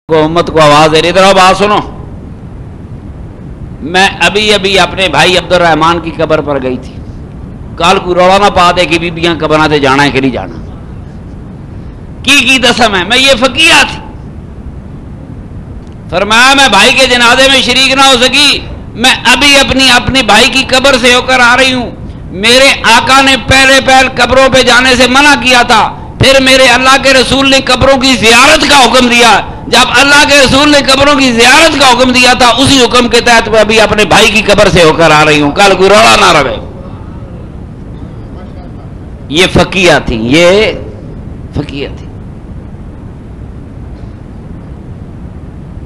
کو امت کو آواز دے رہی. ادھر بات سنو. میں ابھی اپنے بھائی عبد الرحمان کی قبر پر گئی تھی. کل کوئی رولا نہ پا دے کہ بیبیاں قبراں تے جانا ہے کہ نہیں جانا. کی دسم ہے میں یہ فقیہ تھی. فرمایا میں بھائی کے جنازے میں شریک نہ ہو سکی. میں ابھی اپنی بھائی کی قبر سے ہو کر آ رہی ہوں. میرے آقا نے پہلے قبروں پہ جانے سے منع کیا تھا. پھر میرے اللہ کے رسول نے قبروں کی زیارت کا حکم دیا. جب اللہ کے رسول نے قبروں کی زیارت کا حکم دیا تھا اسی حکم کے تحت میں ابھی اپنے بھائی کی قبر سے ہو کر آ رہی ہوں. کل کوئی روڑا نہ رہے. یہ فقیہ تھی.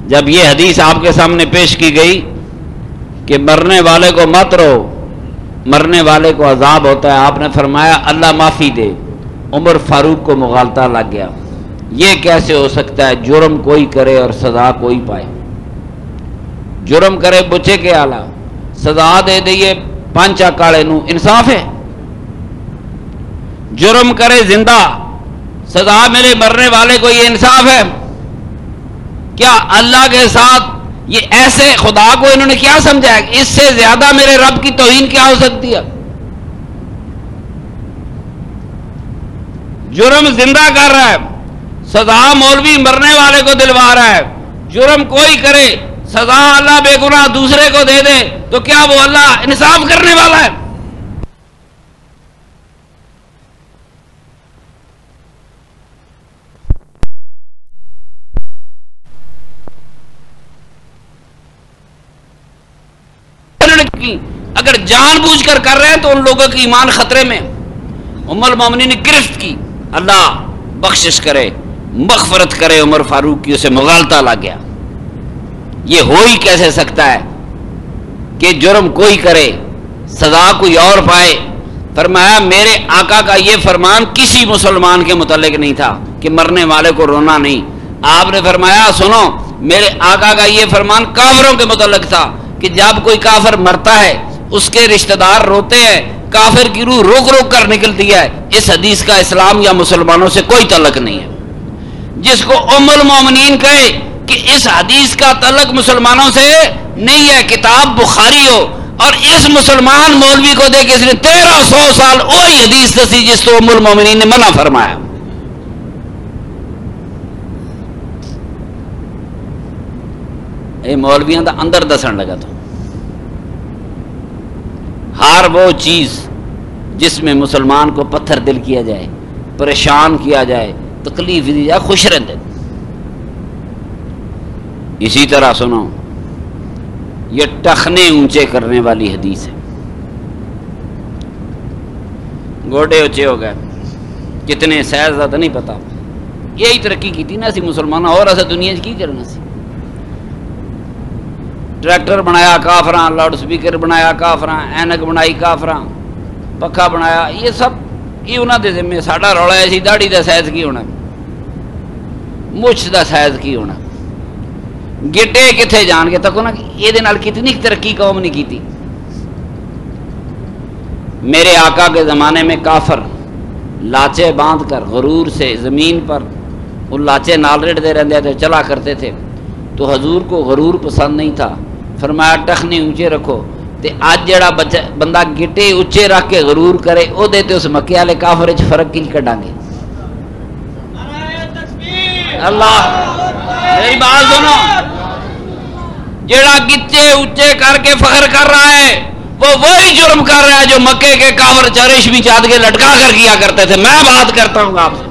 جب یہ حدیث آپ کے سامنے پیش کی گئی کہ مرنے والے کو مت رو، مرنے والے کو عذاب ہوتا ہے، آپ نے فرمایا اللہ معافی دے. عمر فاروق کو مغالطہ لگ گیا. یہ کیسے ہو سکتا ہے جرم کوئی کرے اور سزا کوئی پائے؟ جرم کرے بچے کے آلہ، سزا دے دئیے پانچا کاڑے نو، انصاف ہے؟ جرم کرے زندہ، سزا ملے مرنے والے کو، یہ انصاف ہے؟ کیا اللہ کے ساتھ یہ ایسے خدا کو انہوں نے کیا سمجھا ہے؟ اس سے زیادہ میرے رب کی توہین کیا ہو سکتی ہے؟ جرم زندہ کر رہا ہے، سزا مولوی مرنے والے کو دلوا رہا ہے. جرم کوئی کرے، سزا اللہ بے گناہ دوسرے کو دے دے، تو کیا وہ اللہ انصاف کرنے والا ہے؟ اگر جان بوجھ کر رہے ہیں تو ان لوگوں کی ایمان خطرے میں. ام المومنین نے گرفت کی. اللہ بخشش کرے، مغفرت کرے عمر فاروق کی، اسے مغالطہ لگ گیا. یہ ہو ہی کیسے سکتا ہے کہ جرم کوئی کرے سزا کوئی اور پائے؟ فرمایا میرے آقا کا یہ فرمان کسی مسلمان کے متعلق نہیں تھا کہ مرنے والے کو رونا نہیں. آپ نے فرمایا سنو، میرے آقا کا یہ فرمان کافروں کے متعلق تھا کہ جب کوئی کافر مرتا ہے اس کے رشتہ دار روتے ہیں، کافر کی روح روک روک کر نکلتی ہے. اس حدیث کا اسلام یا مسلمانوں سے کوئی تعلق نہیں ہے. جس کو ام المومنین کہے کہ اس حدیث کا تعلق مسلمانوں سے نہیں ہے، کتاب بخاری ہو اور اس مسلمان مولوی کو دے کہ اس نے 1300 سال وہی حدیث دسی جس کو ام المومنین نے منع فرمایا. یہ مولویاں دا اندر دسن لگا تو ہر وہ چیز جس میں مسلمان کو پتھر دل کیا جائے، پریشان کیا جائے، تکلیف دی جائے، خوش رہتے. اسی طرح سنو، یہ ٹخنے اونچے کرنے والی حدیث ہے. گوڑے اونچے ہو گئے، کتنے سائز کا تو نہیں پتا. یہی ترقی کی تھی نا اسی مسلمان، اور ایسا دنیا کی کرنا سی. ٹریکٹر بنایا کافراں، لاؤڈ سپیکر بنایا کافراں، اینک بنائی کافراں، پکھا بنایا. یہ سب یہ انہوں دے ذمہ. ساڈا رولا ہے سی داڑھی دا سائز کی ہونا، مچھ دا سائز کی ہونا، گٹے کتنے جان کے تکو نا. یہ کتنی ترقی قوم نہیں کی تھی. میرے آقا کے زمانے میں کافر لاچے باندھ کر غرور سے زمین پر وہ لاچے نال رڑتے رہتے تھے، چلا کرتے تھے. تو حضور کو غرور پسند نہیں تھا. فرمایا ٹخنے اونچے رکھو. تے آج جڑا بندہ گٹے اونچے رکھ کے غرور کرے او دے تے اس مکے والے کافر وچ فرق کی کڈاں گے؟ اللہ میری بات سنو، جڑا گٹے اونچے کر کے فخر کر رہا ہے وہ وہی جرم کر رہا ہے جو مکے کے کافر ریشمی چادر کے لٹکا کر کیا کرتے تھے. میں بات کرتا ہوں آپ سے،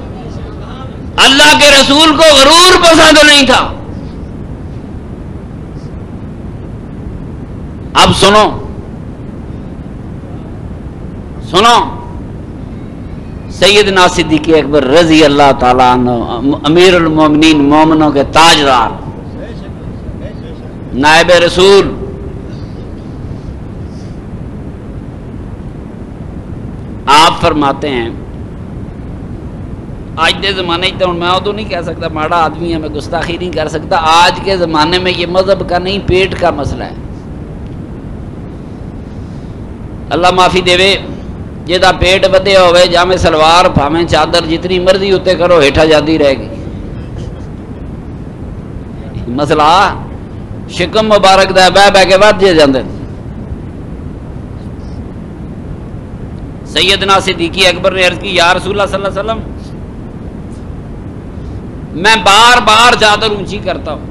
اللہ کے رسول کو غرور پسند نہیں تھا. اب سنو سیدنا صدیق اکبر رضی اللہ تعالیٰ عنہ، امیر المومنین، مومنوں کے تاجدار، نائب رسول، آپ فرماتے ہیں آج کے زمانے تو میں تو نہیں کہہ سکتا ماڑا آدمی ہے، میں گستاخی نہیں کر سکتا. آج کے زمانے میں یہ مذہب کا نہیں پیٹ کا مسئلہ ہے. اللہ معافی دے، جہاں پیٹ ودیا ہوئے جامع سلوار بھاویں چادر جتنی مرضی اتنے کرو ہیٹھا جاتی رہے گی. مسئلہ شکم مبارک دا بہ بہ کے ود جے جاندے. سیدنا صدیق اکبر نے عرض کی یا رسول اللہ صلی اللہ علیہ وسلم میں بار بار چادر اونچی کرتا ہوں،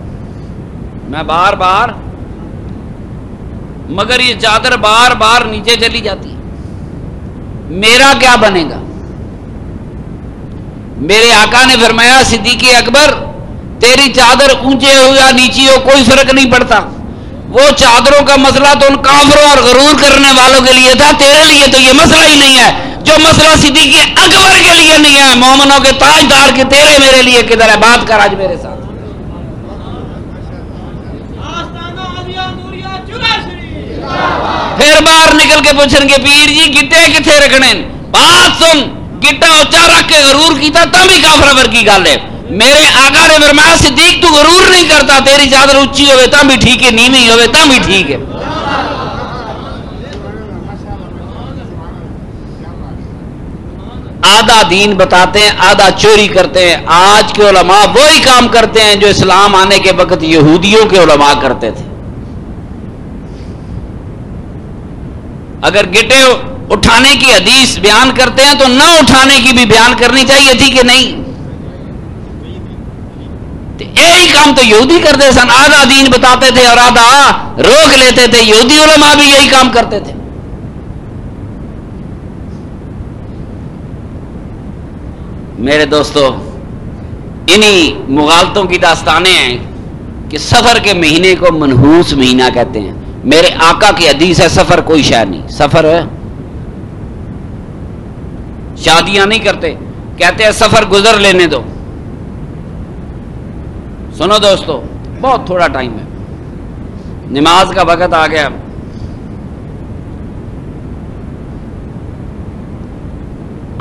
میں بار بار، مگر یہ چادر بار بار نیچے چلی جاتی ہے، میرا کیا بنے گا؟ میرے آقا نے فرمایا صدیق اکبر تیری چادر اونچے ہو یا نیچی ہو کوئی فرق نہیں پڑتا، وہ چادروں کا مسئلہ تو ان کافروں اور غرور کرنے والوں کے لیے تھا، تیرے لیے تو یہ مسئلہ ہی نہیں ہے. جو مسئلہ صدیق اکبر کے لیے نہیں ہے، مومنوں کے تاجدار کے تیرے میرے لیے کدھر ہے؟ بات کر آج میرے ساتھ. پھر باہر نکل کے پوچھیں گے پیر جی گٹے کتنے رکھنے؟ بات سن، گٹا اچا رکھ کے غرور کیتا تب ہی کافر ورگی گل ہے. میرے آقا نے فرمایا صدیق تو غرور نہیں کرتا، تیری چادر اونچی ہوئے تب بھی ٹھیک ہے، نیوی ہوئے تب بھی ٹھیک ہے. آدھا دین بتاتے ہیں، آدھا چوری کرتے ہیں. آج کے علماء وہی کام کرتے ہیں جو اسلام آنے کے وقت یہودیوں کے علماء کرتے تھے. اگر گٹے اٹھانے کی حدیث بیان کرتے ہیں تو نہ اٹھانے کی بھی بیان کرنی چاہیے تھی کہ نہیں؟ یہی کام تو یہودی کرتے سن، آدھا دین بتاتے تھے اور آدھا روک لیتے تھے. یہودی علماء بھی یہی کام کرتے تھے. میرے دوستو انہی مغالطوں کی داستانیں ہیں کہ سفر کے مہینے کو منحوس مہینہ کہتے ہیں. میرے آقا کی حدیث ہے سفر کوئی شے نہیں، سفر ہے شادیاں نہیں کرتے، کہتے ہیں سفر گزر لینے دو. سنو دوستو بہت تھوڑا ٹائم ہے، نماز کا وقت آ گیا.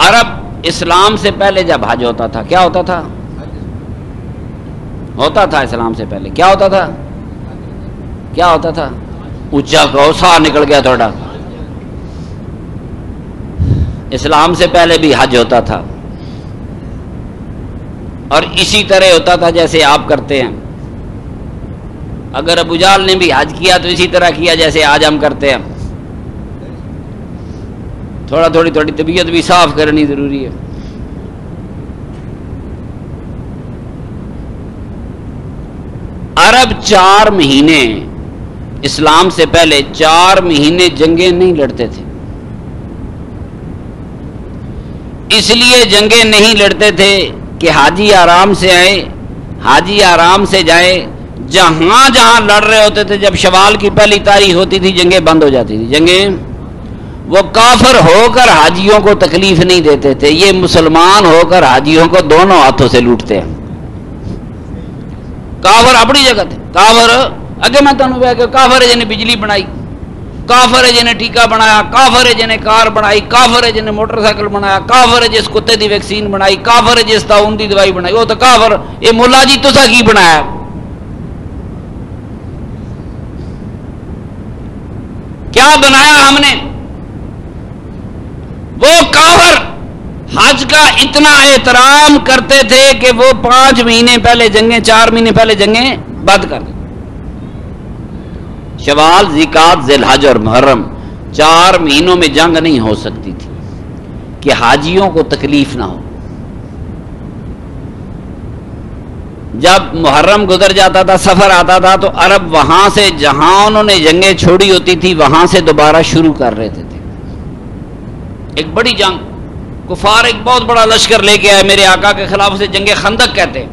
عرب اسلام سے پہلے جب حج ہوتا تھا کیا ہوتا تھا؟ ہوتا تھا اسلام سے پہلے کیا ہوتا تھا؟ کیا ہوتا تھا؟ اونچا کہو، سا نکل گیا تھوڑا. اسلام سے پہلے بھی حج ہوتا تھا اور اسی طرح ہوتا تھا جیسے آپ کرتے ہیں. اگر ابو جہل نے بھی حج کیا تو اسی طرح کیا جیسے آج ہم کرتے ہیں. تھوڑا تھوڑی طبیعت بھی صاف کرنی ضروری ہے. عرب 4 مہینے اسلام سے پہلے 4 مہینے جنگیں نہیں لڑتے تھے. اس لیے جنگیں نہیں لڑتے تھے کہ حاجی آرام سے آئے، حاجی آرام سے جائے. جہاں جہاں لڑ رہے ہوتے تھے جب شوال کی پہلی تاریخ ہوتی تھی جنگیں بند ہو جاتی تھی. جنگیں وہ کافر ہو کر حاجیوں کو تکلیف نہیں دیتے تھے، یہ مسلمان ہو کر حاجیوں کو دونوں ہاتھوں سے لوٹتے ہیں. کافر اپنی جگہ تھے. کافر اگے میں تمہیں کہا کہ کافر ہے جنہیں بجلی بنائی، کافر ہے جنہیں ٹیکا بنایا، کافر ہے جنہیں کار بنائی، کافر ہے جنہیں موٹر سائیکل بنایا، کافر ہے جس کتے دی ویکسین بنائی، کافر ہے جس طاعون دی دوائی بنائی. وہ تو کافر. یہ مولا جی تسا کی بنایا؟ کیا بنایا ہم نے؟ وہ کافر حج کا اتنا احترام کرتے تھے کہ وہ 5 مہینے پہلے جنگیں 4 مہینے پہلے جنگیں بند کر دیں. شوال، ذیقعت، ذی الحج اور محرم 4 مہینوں میں جنگ نہیں ہو سکتی تھی کہ حاجیوں کو تکلیف نہ ہو. جب محرم گزر جاتا تھا، سفر آتا تھا تو عرب وہاں سے جہاں انہوں نے جنگیں چھوڑی ہوتی تھی وہاں سے دوبارہ شروع کر رہے تھے. ایک بڑی جنگ، کفار ایک بہت بڑا لشکر لے کے آئے میرے آقا کے خلاف، اسے جنگ خندق کہتے ہیں.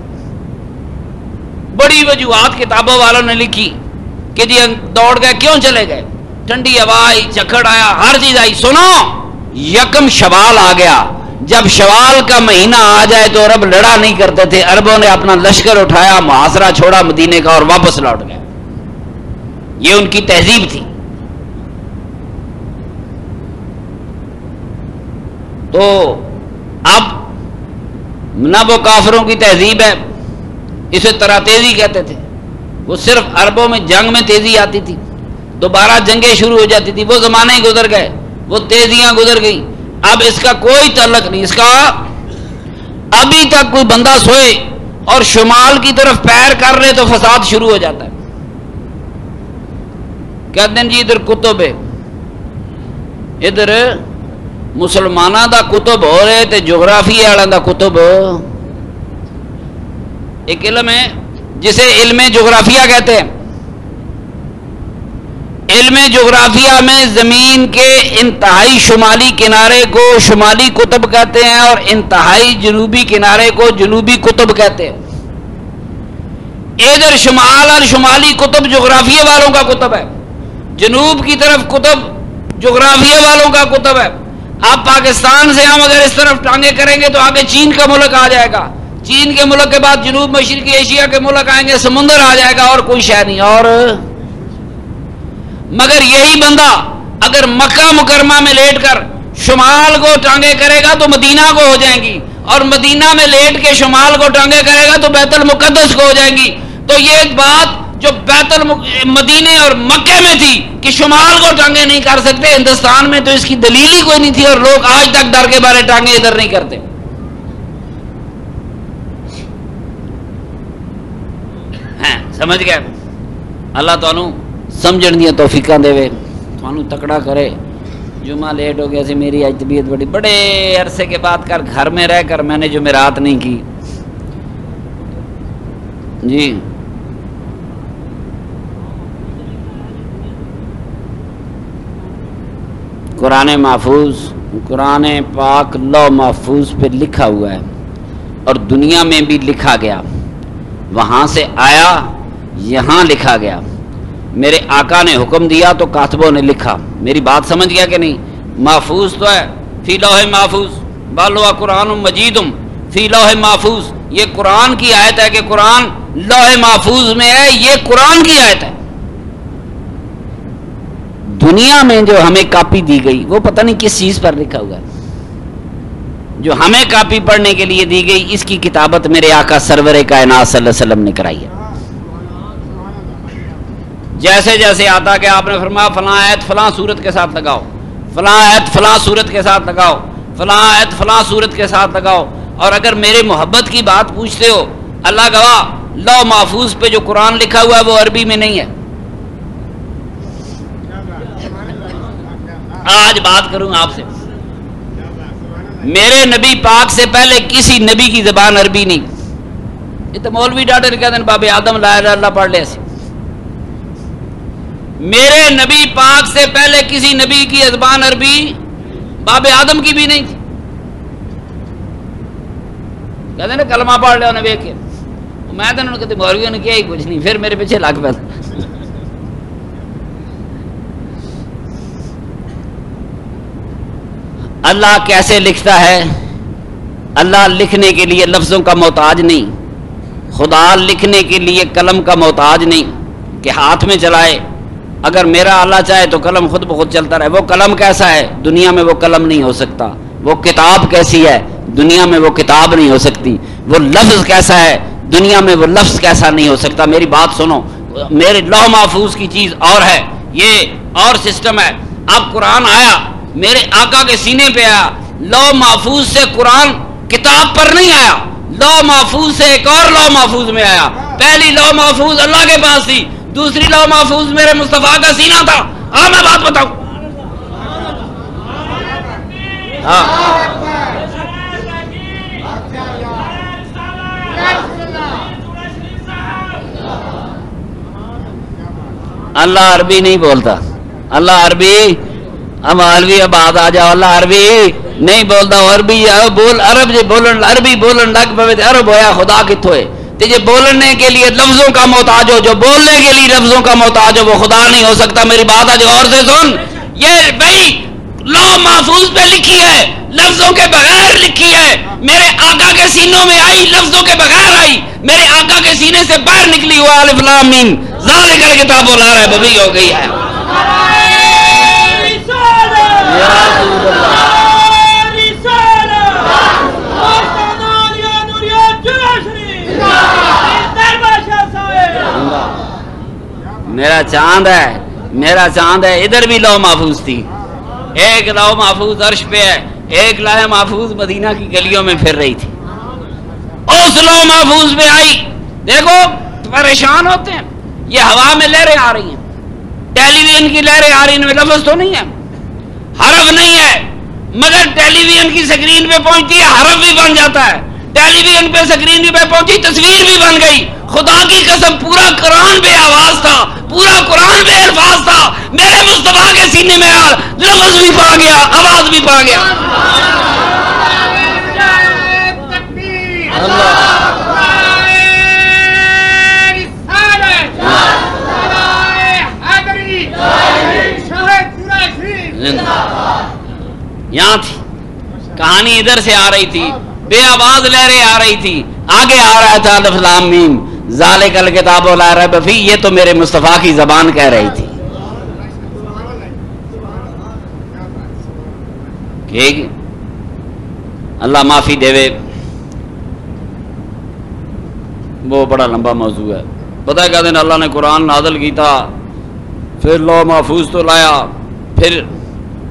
بڑی وجوہات کتابوں والوں نے لکھی کہ جی دوڑ گئے، کیوں چلے گئے؟ ٹھنڈی ہوا آئی، جھکڑ آیا، ہر چیز آئی. سنو، یکم شوال آ گیا. جب شوال کا مہینہ آ جائے تو عرب لڑا نہیں کرتے تھے. عربوں نے اپنا لشکر اٹھایا، محاصرہ چھوڑا مدینے کا اور واپس لوٹ گئے. یہ ان کی تہذیب تھی. تو اب نہ وہ کافروں کی تہذیب ہے، اسے طرح تیزی کہتے تھے. وہ صرف عربوں میں جنگ میں تیزی آتی تھی، دوبارہ جنگیں شروع ہو جاتی تھی. وہ زمانے ہی گزر گئے، وہ تیزیاں گزر گئی. اب اس کا کوئی تعلق نہیں. اس کا ابھی تک کوئی بندہ سوئے اور شمال کی طرف پیر کر رہے تو فساد شروع ہو جاتا ہے. کہتے ہیں جی ادھر کتب ہے، ادھر مسلمانوں دا کتب ہو رہے تے جغرافی والوں دا کتب. ایک علم ہے جسے علم جغرافیہ کہتے ہیں. علم جغرافیہ میں زمین کے انتہائی شمالی کنارے کو شمالی قطب کہتے ہیں اور انتہائی جنوبی کنارے کو جنوبی قطب کہتے ہیں. ادھر شمال اور شمالی قطب جغرافیہ والوں کا قطب ہے، جنوب کی طرف قطب جغرافیہ والوں کا قطب ہے. اب پاکستان سے ہم اگر اس طرف ٹانگے کریں گے تو آگے چین کا ملک آ جائے گا، چین کے ملک کے بعد جنوب مشرقی ایشیا کے ملک آئیں گے، سمندر آ جائے گا اور کوئی شے نہیں. اور مگر یہی بندہ اگر مکہ مکرمہ میں لیٹ کر شمال کو ٹانگے کرے گا تو مدینہ کو ہو جائیں گی، اور مدینہ میں لیٹ کے شمال کو ٹانگے کرے گا تو بیت المقدس کو ہو جائیں گی. تو یہ بات جو مدینے اور مکے میں تھی کہ شمال کو ٹانگے نہیں کر سکتے، ہندوستان میں تو اس کی دلیل ہی کوئی نہیں تھی، اور لوگ آج تک ڈر کے بارے ٹانگے ادھر نہیں کرتے. سمجھ گئے؟ اللہ تعالیٰ سمجھن دیا توفیقاں دے وے، تھانوں تکڑا کرے. جمعہ لیٹ ہو گیا سی، میری آج طبیعت بڑے عرصے کے بعد گھر میں رہ کر میں نے جمعرات نہیں کی. جی قرآن محفوظ، قرآن پاک لوح محفوظ پہ لکھا ہوا ہے اور دنیا میں بھی لکھا گیا، وہاں سے آیا یہاں لکھا گیا. میرے آقا نے حکم دیا تو کاتبوں نے لکھا. میری بات سمجھ گیا کہ نہیں؟ محفوظ تو ہے فی لوح محفوظ، بل ہوا قرآن مجید فی لوح محفوظ. یہ قرآن کی آیت ہے کہ قرآن لوح محفوظ میں ہے، یہ قرآن کی آیت ہے. دنیا میں جو ہمیں کاپی دی گئی وہ پتہ نہیں کس چیز پر لکھا ہوا ہے. جو ہمیں کاپی پڑھنے کے لیے دی گئی اس کی کتابت میرے آقا سرور کائنات صلی اللہ علیہ وسلم نے کرائی ہے. جیسے جیسے آتا کہ آپ نے فرمایا فلاں آیت فلاں صورت کے ساتھ لگاؤ، فلاں آیت فلاں صورت کے ساتھ لگاؤ، فلاں آیت فلاں صورت کے ساتھ لگاؤ. اور اگر میرے محبت کی بات پوچھتے ہو، اللہ گواہ لوح محفوظ پہ جو قرآن لکھا ہوا ہے وہ عربی میں نہیں ہے. آج بات کروں آپ سے، میرے نبی پاک سے پہلے کسی نبی کی زبان عربی نہیں. یہ تو مولوی ڈاکٹر کہتے ہیں باب آدم لا الہ الا اللہ پڑھ لے ایسے. میرے نبی پاک سے پہلے کسی نبی کی زبان عربی باب آدم کی بھی نہیں تھی. کہتے ہیں نا کلمہ پڑھ لیا انہیں ویک کے، میں تو انہوں نے کہتے مولویوں نے کیا ہی کچھ نہیں، پھر میرے پیچھے لگ پہ. اللہ کیسے لکھتا ہے؟ اللہ لکھنے کے لیے لفظوں کا محتاج نہیں، خدا لکھنے کے لیے قلم کا محتاج نہیں کہ ہاتھ میں چلائے. اگر میرا اللہ چاہے تو قلم خود بخود چلتا رہے. وہ قلم کیسا ہے؟ دنیا میں وہ قلم نہیں ہو سکتا. وہ کتاب کیسی ہے؟ دنیا میں وہ کتاب نہیں ہو سکتی. وہ لفظ کیسا ہے؟ دنیا میں وہ لفظ کیسا نہیں ہو سکتا. میری بات سنو، میرے لوح محفوظ کی چیز اور ہے، یہ اور سسٹم ہے. اب قرآن آیا میرے آقا کے سینے پہ آیا. لوح محفوظ سے قرآن کتاب پر نہیں آیا، لوح محفوظ سے ایک اور لوح محفوظ میں آیا. پہلی لوح محفوظ اللہ کے پاس تھی، دوسری لوح محفوظ میرے مصطفیٰ کا سینہ تھا. میں بات بتاؤں، اللہ عربی نہیں بولتا. اللہ عربی ہم عربی اب آ جاؤ، اللہ عربی نہیں بولتا. عربی بول عرب جی بولن عربی بولن لگ پے عرب ہویا خدا کتوں ہے. جو بولنے کے لیے لفظوں کا محتاج ہو، جو بولنے کے لیے لفظوں کا محتاج ہو، وہ خدا نہیں ہو سکتا. میری بات آج غور سے سن. یہ بھائی لوح محفوظ پہ لکھی ہے، لفظوں کے بغیر لکھی ہے. میرے آقا کے سینوں میں آئی، لفظوں کے بغیر آئی. میرے آقا کے سینے سے باہر نکلی ہوا الف لام میم ذالک الکتاب لا ریب فیہ ہو گئی ہے. میرا چاند ہے، میرا چاند ہے. ادھر بھی لوح محفوظ تھی. ایک لوح محفوظ عرش پہ ہے، ایک لوح محفوظ مدینہ کی گلیوں میں پھر رہی تھی. اس لوح محفوظ پہ آئی. دیکھو پریشان ہوتے ہیں. یہ ہوا میں لہریں آ رہی ہیں, ٹیلی ویژن کی لہریں آ رہی ہیں, ان میں لفظ تو نہیں ہے, حرف نہیں ہے, مگر ٹیلی ویژن کی سکرین پہ پہنچتی ہے حرف بھی بن جاتا ہے, ٹیلی ویژن پہ سکرین پہ پہنچی تصویر بھی بن گئی. خدا کی قسم پورا قرآن بے آواز تھا, پورا قرآن بے الفاظ تھا, میرے مصطفیٰ کے سینے میں لفظ بھی پا گیا, آواز بھی پا گیا. یہاں تھی کہانی, ادھر سے آ رہی تھی, بے آواز لہریں آ رہی تھی, آگے آ رہا تھا الف لام میم ذالک الکتاب لا ریب فیہ, یہ تو میرے مصطفیٰ کی زبان کہہ رہی تھی. ٹھیک, اللہ معافی دے. وہ بڑا لمبا موضوع ہے. پتہ ہے کیا دن اللہ نے قرآن نازل کیتا, پھر لوح محفوظ تو لایا, پھر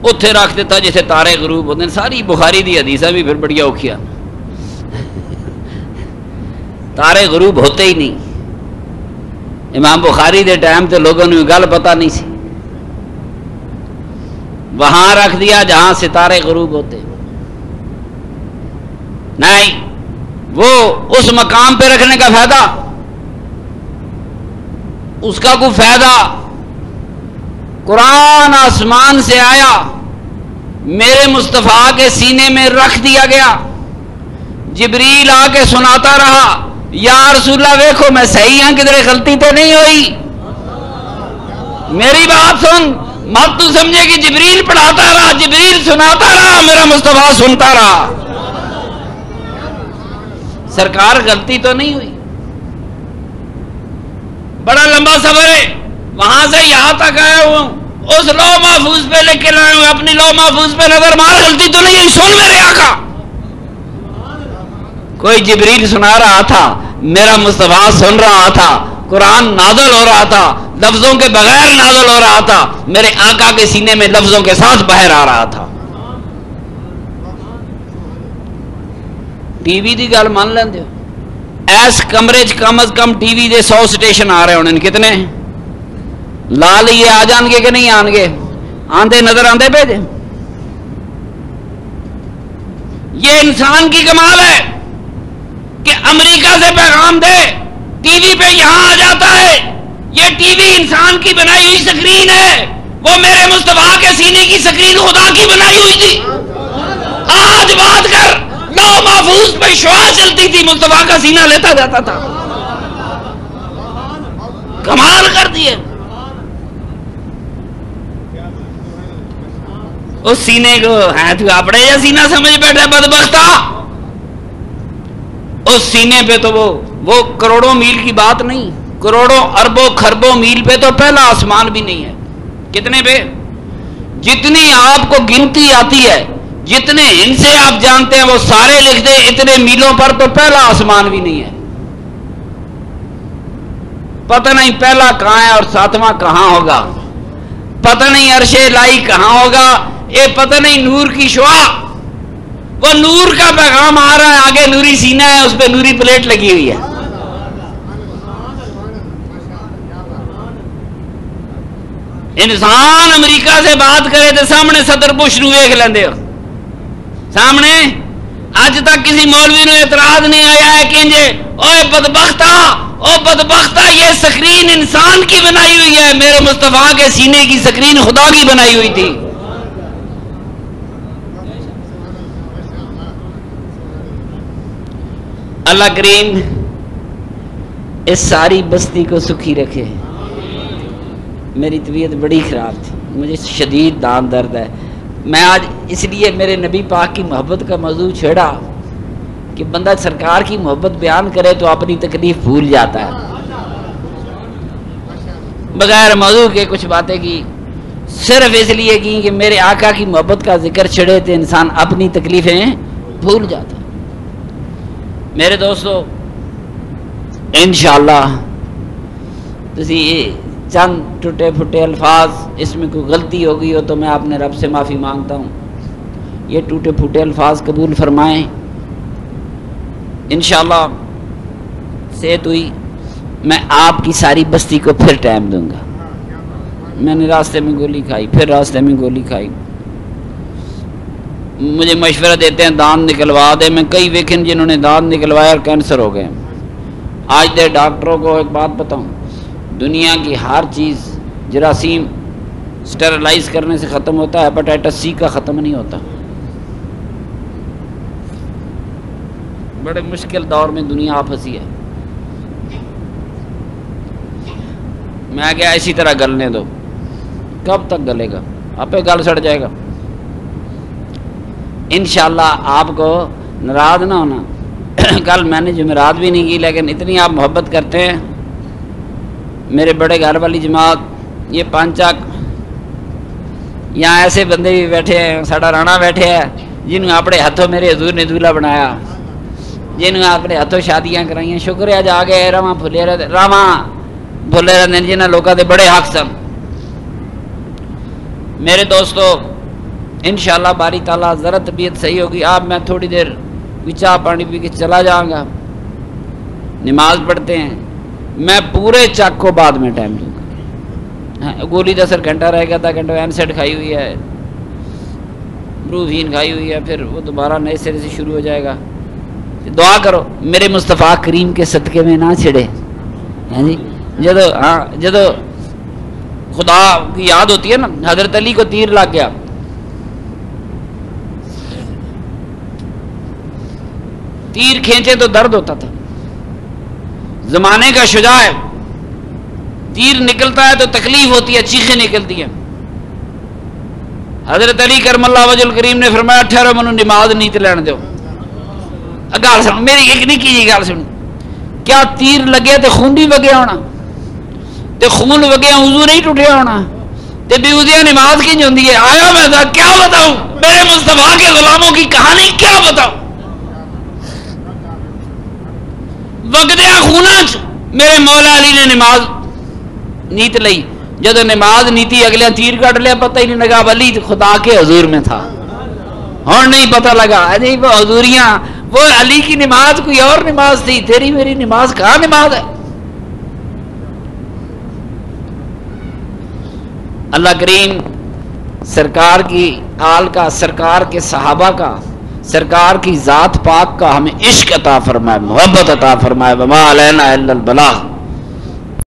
اتھے رکھ دیتا جیسے تارے غروب ہوتے ہیں. ساری بخاری دی حدیثیں بھی پھر بڑی اوکھیا, تارے غروب ہوتے ہی نہیں. امام بخاری دے ٹائم تے لوگوں نے گل پتہ نہیں سی, وہاں رکھ دیا جہاں ستارے غروب ہوتے. نہیں, وہ اس مقام پہ رکھنے کا فائدہ, اس کا کوئی فائدہ. قرآن آسمان سے آیا, میرے مصطفیٰ کے سینے میں رکھ دیا گیا, جبریل آ کے سناتا رہا, یا رسول اللہ دیکھو میں صحیح ہوں, کدھر غلطی تو نہیں ہوئی, میری بات سن. مت تو سمجھے کہ جبریل پڑھاتا رہا, جبریل سناتا رہا, میرا مصطفیٰ سنتا رہا. سرکار غلطی تو نہیں ہوئی. بڑا لمبا سفر ہے, وہاں سے یہاں تک آیا ہوں, اس لوح محفوظ پہ لکھ کے لایا ہوں, اپنی لوح محفوظ پہ نظر مار, غلطی تو نہیں ہوئی, سن میرے آقا. کوئی جبریل سنا رہا تھا, میرا مصطفیٰ سن رہا تھا, قرآن نازل ہو رہا تھا, لفظوں کے بغیر نازل ہو رہا تھا, میرے آقا کے سینے میں لفظوں کے ساتھ بہر آ رہا تھا. ٹی وی دی گل مان لیندے ہو, ایس کمرے چ کم از کم ٹی وی دے 100 سٹیشن آ رہے ہونے, کتنے لا لیے, آ جان گے کہ نہیں آن گے, آندے نظر آندے پہ جے. یہ انسان کی کمال ہے کہ امریکہ سے پیغام دے, ٹی وی پہ یہاں آ جاتا ہے. یہ ٹی وی انسان کی بنائی ہوئی سکرین ہے, وہ میرے مصطفیٰ کے سینے کی سکرین خدا کی بنائی ہوئی تھی. آج بات کر, لوح محفوظ پہ شعاع چلتی تھی, مصطفیٰ کا سینہ لیتا جاتا تھا. کمال کر دیے. اس سینے کو ہے تو اپنے یا سینہ سمجھ بیٹھا بدبختہ. اس سینے پہ تو وہ کروڑوں میل کی بات نہیں, کروڑوں اربوں خربوں میل پہ تو پہلا آسمان بھی نہیں ہے. کتنے پہ؟ جتنی آپ کو گنتی آتی ہے, جتنے ان سے آپ جانتے ہیں وہ سارے لکھ دیں, اتنے میلوں پر تو پہلا آسمان بھی نہیں ہے. پتہ نہیں پہلا کہاں ہے اور ساتواں کہاں ہوگا, پتہ نہیں عرش الہی کہاں ہوگا, یہ پتہ نہیں نور کی شعاع, وہ نور کا پیغام آ رہا ہے, آگے نوری سینہ ہے, اس پہ نوری پلیٹ لگی ہوئی ہے. انسان امریکہ سے بات کرے تو سامنے صدر بش نو ویکھ لیندے ہو, سامنے. اج تک کسی مولوی نو اعتراض نہیں آیا ہے کہ اوے بدبختہ, او بدبختہ, یہ سکرین انسان کی بنائی ہوئی ہے, میرے مصطفیٰ کے سینے کی سکرین خدا کی بنائی ہوئی تھی. اللہ کریم اس ساری بستی کو سکھی رکھے. میری طبیعت بڑی خراب تھی, مجھے شدید دان درد ہے. میں آج اس لیے میرے نبی پاک کی محبت کا موضوع چھیڑا کہ بندہ سرکار کی محبت بیان کرے تو اپنی تکلیف بھول جاتا ہے. بغیر موضوع کے کچھ باتیں کی, صرف اس لیے کی کہ میرے آقا کی محبت کا ذکر چھڑے تو انسان اپنی تکلیفیں بھول جاتا. میرے دوستو, انشاءاللہ تسی چند ٹوٹے پھٹے الفاظ, اس میں کوئی غلطی ہو گئی ہو تو میں اپنے رب سے معافی مانگتا ہوں. یہ ٹوٹے پھوٹے الفاظ قبول فرمائیں. انشاءاللہ صحت ہوئی میں آپ کی ساری بستی کو پھر ٹائم دوں گا. میں نے راستے میں گولی کھائی، پھر راستے میں گولی کھائی. مجھے مشورہ دیتے ہیں دانت نکلوا دے. میں کئی ویکن جنہوں نے دانت نکلوایا اور کینسر ہو گئے. آج دے ڈاکٹروں کو ایک بات بتاؤں، دنیا کی ہر چیز جراثیم سٹرلائز کرنے سے ختم ہوتا ہے، ہیپاٹائٹس سی کا ختم نہیں ہوتا. بڑے مشکل دور میں دنیا آپ پھنسی ہے. میں کیا اسی طرح گلنے دو، کب تک گلے گا؟ آپ پہ گل سڑ جائے گا. انشاءاللہ آپ کو ناراض نہ ہونا. کل میں نے جمعرات بھی نہیں کی، لیکن اتنی آپ محبت کرتے ہیں. میرے بڑے گھر والی جماعت، یہ پانچک، یہاں ایسے بندے بھی بیٹھے ہیں، ساڑا رانا بیٹھے ہیں جنہوں اپنے ہاتھوں میرے حضور نے دولہا بنایا، جنہوں اپنے ہاتھوں شادیاں کرائیں. شکر ہے جا گئے رواں بھلے رہتے جنہوں لوگوں کے بڑے حق سن. میرے دوستو انشاءاللہ باری تعالیٰ ذرا طبیعت صحیح ہوگی. آپ میں تھوڑی دیر چاہ پانی پی کے چلا جاؤں گا، نماز پڑھتے ہیں. میں پورے چک کو بعد میں ٹائم دوں گا. گولی 10 گھنٹہ رہ گیا تھا، گھنٹہ اینسیڈ کھائی ہوئی ہے، بروفین کھائی ہوئی ہے، پھر وہ دوبارہ نئے سرے سے شروع ہو جائے گا. دعا کرو میرے مصطفیٰ کریم کے صدقے میں نہ چھڑے. جی جدو خدا کی یاد ہوتی ہے نا، حضرت علی کو تیر لگ گیا، تیر کھینچے تو درد ہوتا تھا. زمانے کا شجاع ہے، تیر نکلتا ہے تو تکلیف ہوتی ہے، چیخیں نکلتی ہیں. حضرت علی کرم اللہ وجہ الکریم نے فرمایا 18 منو نماز نیت لین دو. گال سن میری ایک نہیں کی گال سن، کیا تیر لگے تو خون بھی وگیا ہونا؟ تے خون وگیا وضو نہیں ٹوٹیا ہونا؟ تے بے وضویا نماز کی ہوندی ہے؟ آیا میں کیا بتاؤں میرے مصطفیٰ کے غلاموں کی کہانی، کیا بتاؤں؟ وگدیا خونا میرے مولا علی نے نماز نیت لئی. جدو نماز نیتی اگلے تیر کٹ لیا، پتہ ہی نہیں لگا علی خدا کے حضور میں تھا. اور نہیں پتہ لگا وہ حضوریاں، وہ علی کی نماز کوئی اور نماز تھی. تیری میری نماز کہاں نماز ہے؟ اللہ کریم سرکار کی آل کا، سرکار کے صحابہ کا، سرکار کی ذات پاک کا ہمیں عشق عطا فرمائے، محبت عطا فرمائے. وما علینا الا البلاغ.